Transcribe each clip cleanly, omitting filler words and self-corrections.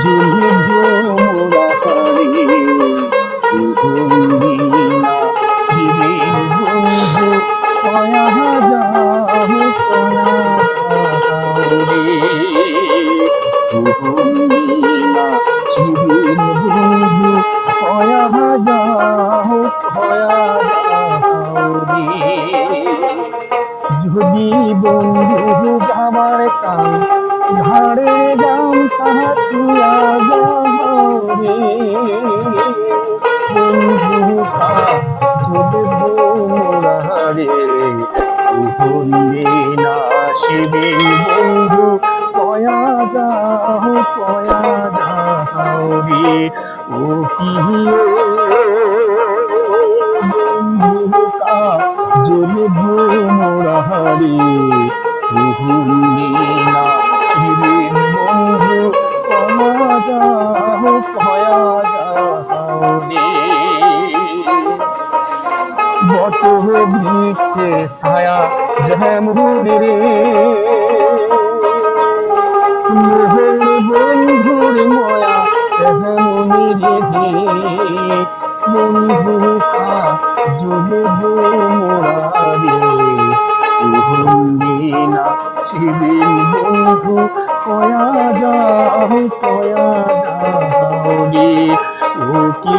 Julie ভ্রমরাহারি ঘুমিনা জীবের বন্ধু কয়া যাও কয়া রে ঘুমিনা জীবের বন্ধু কয়া যাও কয়া রে যদি বন্ধু আমার কান ঘাড়ে গামছা তুয়া যাও রে বন্ধু যদি মোরা রে ভুলবে না সেদিন বন্ধু কয়া যাও রে ও কি বন্ধু যদি মোরা রে ভুলবে না সেদিন বন্ধু কয়া যাও রে বট বৃক্ষের ছায়া যেমন রে মোহন বন্ধুর ময়া তেমনি রে বন্ধু যদি মোরা রে ভুলবে না সেদিন বন্ধু কয়া যাও রে ও কি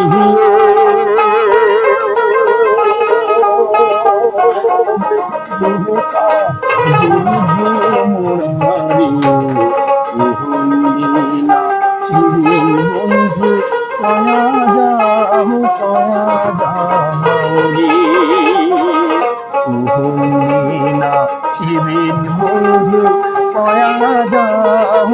বন্ধু কয়া যাও রে শিবিন বন্ধু কয়া যাও